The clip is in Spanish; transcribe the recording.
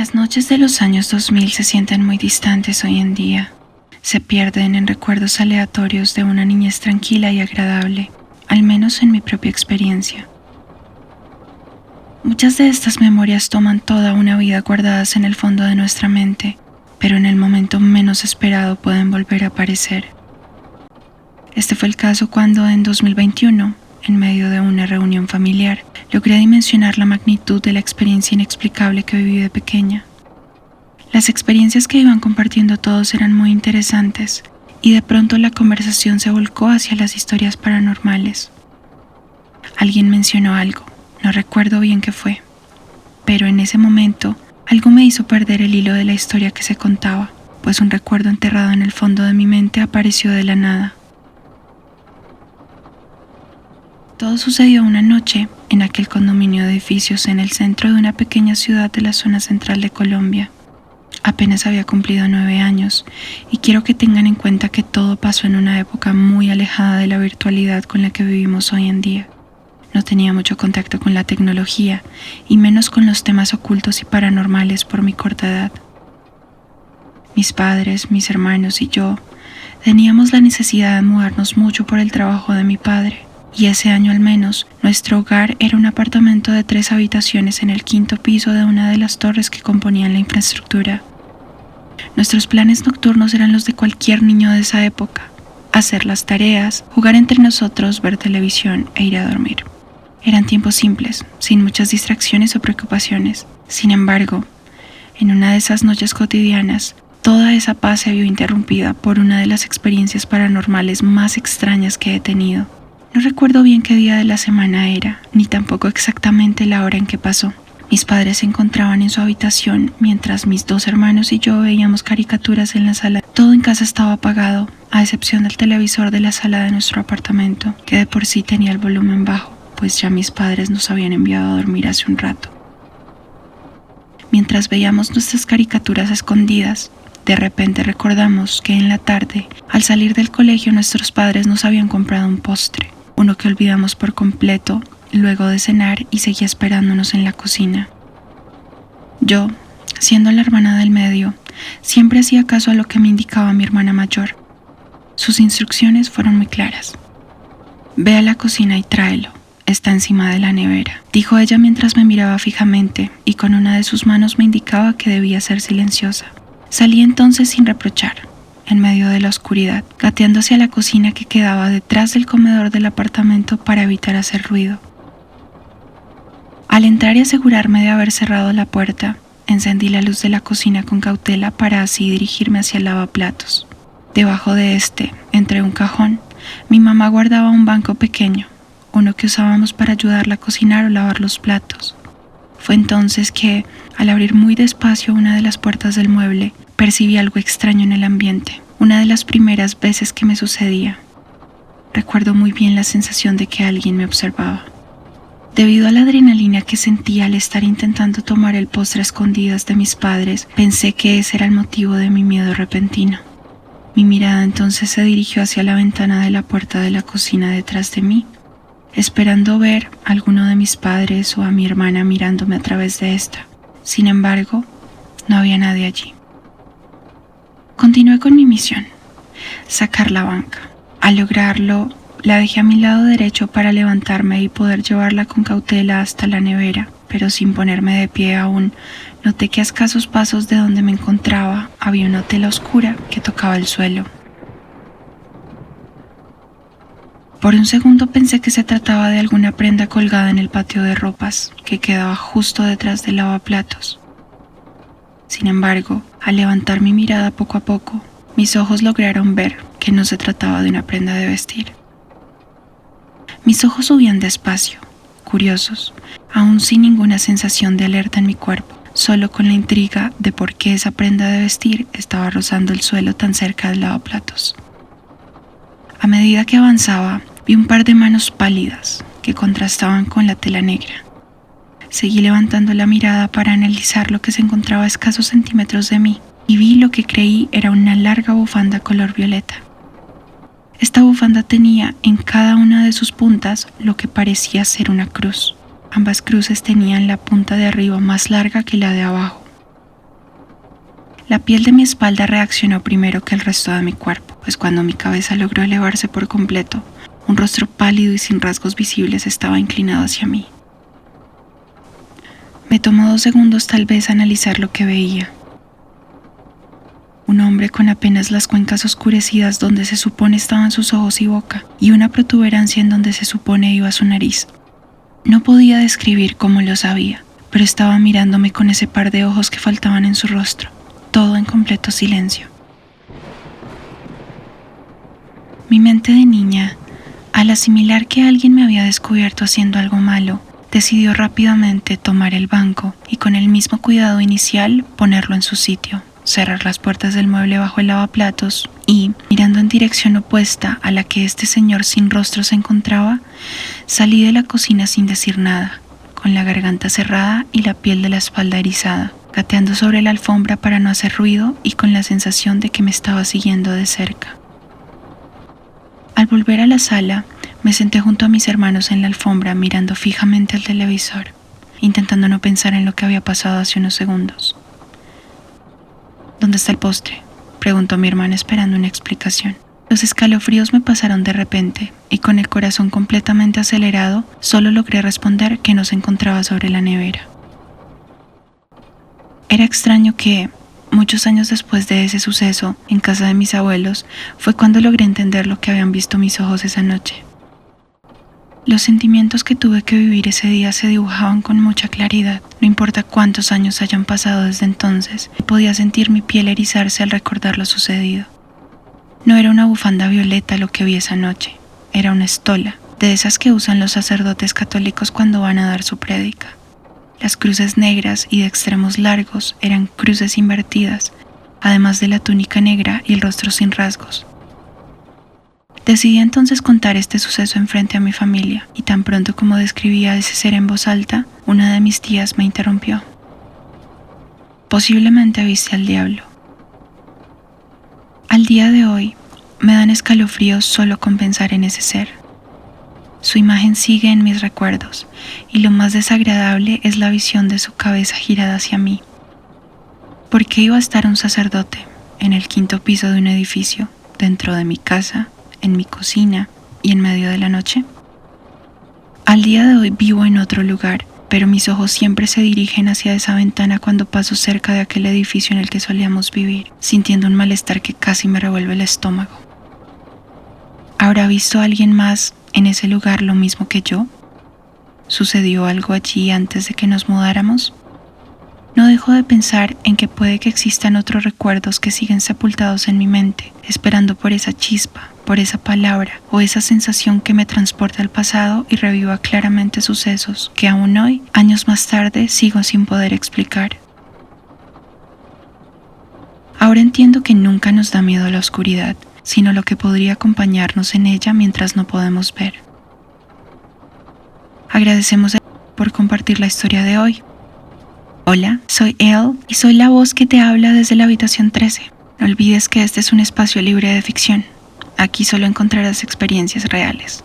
Las noches de los años 2000 se sienten muy distantes hoy en día. Se pierden en recuerdos aleatorios de una niñez tranquila y agradable, al menos en mi propia experiencia. Muchas de estas memorias toman toda una vida guardadas en el fondo de nuestra mente, pero en el momento menos esperado pueden volver a aparecer. Este fue el caso cuando en 2021, en medio de una reunión familiar, logré dimensionar la magnitud de la experiencia inexplicable que viví de pequeña. Las experiencias que iban compartiendo todos eran muy interesantes, y de pronto la conversación se volcó hacia las historias paranormales. Alguien mencionó algo, no recuerdo bien qué fue, pero en ese momento algo me hizo perder el hilo de la historia que se contaba, pues un recuerdo enterrado en el fondo de mi mente apareció de la nada. Todo sucedió una noche en aquel condominio de edificios en el centro de una pequeña ciudad de la zona central de Colombia. Apenas había cumplido 9 años y quiero que tengan en cuenta que todo pasó en una época muy alejada de la virtualidad con la que vivimos hoy en día. No tenía mucho contacto con la tecnología y menos con los temas ocultos y paranormales por mi corta edad. Mis padres, mis hermanos y yo teníamos la necesidad de mudarnos mucho por el trabajo de mi padre. Y ese año al menos, nuestro hogar era un apartamento de 3 habitaciones en el 5º piso de una de las torres que componían la infraestructura. Nuestros planes nocturnos eran los de cualquier niño de esa época: hacer las tareas, jugar entre nosotros, ver televisión e ir a dormir. Eran tiempos simples, sin muchas distracciones o preocupaciones. Sin embargo, en una de esas noches cotidianas, toda esa paz se vio interrumpida por una de las experiencias paranormales más extrañas que he tenido. No recuerdo bien qué día de la semana era, ni tampoco exactamente la hora en que pasó. Mis padres se encontraban en su habitación mientras mis 2 hermanos y yo veíamos caricaturas en la sala. Todo en casa estaba apagado, a excepción del televisor de la sala de nuestro apartamento, que de por sí tenía el volumen bajo, pues ya mis padres nos habían enviado a dormir hace un rato. Mientras veíamos nuestras caricaturas escondidas, de repente recordamos que en la tarde, al salir del colegio, nuestros padres nos habían comprado un postre. Uno que olvidamos por completo luego de cenar y seguía esperándonos en la cocina. Yo, siendo la hermana del medio, siempre hacía caso a lo que me indicaba mi hermana mayor. Sus instrucciones fueron muy claras. «Ve a la cocina y tráelo, está encima de la nevera», dijo ella mientras me miraba fijamente y con una de sus manos me indicaba que debía ser silenciosa. Salí entonces sin reprochar, en medio de la oscuridad, gateando hacia la cocina que quedaba detrás del comedor del apartamento para evitar hacer ruido. Al entrar y asegurarme de haber cerrado la puerta, encendí la luz de la cocina con cautela para así dirigirme hacia el lavaplatos. Debajo de este, entre un cajón, mi mamá guardaba un banco pequeño, uno que usábamos para ayudarla a cocinar o lavar los platos. Fue entonces que, al abrir muy despacio una de las puertas del mueble, percibí algo extraño en el ambiente, una de las primeras veces que me sucedía. Recuerdo muy bien la sensación de que alguien me observaba. Debido a la adrenalina que sentía al estar intentando tomar el postre a escondidas de mis padres, pensé que ese era el motivo de mi miedo repentino. Mi mirada entonces se dirigió hacia la ventana de la puerta de la cocina detrás de mí, esperando ver a alguno de mis padres o a mi hermana mirándome a través de esta. Sin embargo, no había nadie allí. Continué con mi misión, sacar la banca. Al lograrlo, la dejé a mi lado derecho para levantarme y poder llevarla con cautela hasta la nevera, pero sin ponerme de pie aún, noté que a escasos pasos de donde me encontraba había una tela oscura que tocaba el suelo. Por un segundo pensé que se trataba de alguna prenda colgada en el patio de ropas que quedaba justo detrás del lavaplatos. Sin embargo, al levantar mi mirada poco a poco, mis ojos lograron ver que no se trataba de una prenda de vestir. Mis ojos subían despacio, curiosos, aún sin ninguna sensación de alerta en mi cuerpo, solo con la intriga de por qué esa prenda de vestir estaba rozando el suelo tan cerca del lavaplatos. A medida que avanzaba, vi un par de manos pálidas que contrastaban con la tela negra. Seguí levantando la mirada para analizar lo que se encontraba a escasos centímetros de mí y vi lo que creí era una larga bufanda color violeta. Esta bufanda tenía en cada una de sus puntas lo que parecía ser una cruz. Ambas cruces tenían la punta de arriba más larga que la de abajo. La piel de mi espalda reaccionó primero que el resto de mi cuerpo, pues cuando mi cabeza logró elevarse por completo, un rostro pálido y sin rasgos visibles estaba inclinado hacia mí. Me tomó 2 segundos tal vez analizar lo que veía. Un hombre con apenas las cuencas oscurecidas donde se supone estaban sus ojos y boca, y una protuberancia en donde se supone iba su nariz. No podía describir cómo lo sabía, pero estaba mirándome con ese par de ojos que faltaban en su rostro, todo en completo silencio. Mi mente de niña, al asimilar que alguien me había descubierto haciendo algo malo, decidió rápidamente tomar el banco y con el mismo cuidado inicial ponerlo en su sitio, cerrar las puertas del mueble bajo el lavaplatos y, mirando en dirección opuesta a la que este señor sin rostro se encontraba, salí de la cocina sin decir nada, con la garganta cerrada y la piel de la espalda erizada, gateando sobre la alfombra para no hacer ruido y con la sensación de que me estaba siguiendo de cerca. Al volver a la sala, me senté junto a mis hermanos en la alfombra mirando fijamente al televisor, intentando no pensar en lo que había pasado hace unos segundos. ¿Dónde está el postre?, preguntó mi hermana esperando una explicación. Los escalofríos me pasaron de repente y con el corazón completamente acelerado solo logré responder que no se encontraba sobre la nevera. Era extraño que, muchos años después de ese suceso, en casa de mis abuelos, fue cuando logré entender lo que habían visto mis ojos esa noche. Los sentimientos que tuve que vivir ese día se dibujaban con mucha claridad, no importa cuántos años hayan pasado desde entonces, podía sentir mi piel erizarse al recordar lo sucedido. No era una bufanda violeta lo que vi esa noche, era una estola, de esas que usan los sacerdotes católicos cuando van a dar su prédica. Las cruces negras y de extremos largos eran cruces invertidas, además de la túnica negra y el rostro sin rasgos. Decidí entonces contar este suceso enfrente a mi familia, y tan pronto como describía a ese ser en voz alta, una de mis tías me interrumpió. Posiblemente viste al diablo. Al día de hoy, me dan escalofríos solo con pensar en ese ser. Su imagen sigue en mis recuerdos, y lo más desagradable es la visión de su cabeza girada hacia mí. ¿Por qué iba a estar un sacerdote en el 5º piso de un edificio, dentro de mi casa, en mi cocina y en medio de la noche? Al día de hoy vivo en otro lugar, pero mis ojos siempre se dirigen hacia esa ventana cuando paso cerca de aquel edificio en el que solíamos vivir, sintiendo un malestar que casi me revuelve el estómago. ¿Habrá visto a alguien más en ese lugar lo mismo que yo? ¿Sucedió algo allí antes de que nos mudáramos? No dejo de pensar en que puede que existan otros recuerdos que siguen sepultados en mi mente, esperando por esa chispa, por esa palabra o esa sensación que me transporte al pasado y reviva claramente sucesos que aún hoy, años más tarde, sigo sin poder explicar. Ahora entiendo que nunca nos da miedo la oscuridad, sino lo que podría acompañarnos en ella mientras no podemos ver. Agradecemos a por compartir la historia de hoy. Hola, soy Elle y soy la voz que te habla desde la habitación 13. No olvides que este es un espacio libre de ficción. Aquí solo encontrarás experiencias reales.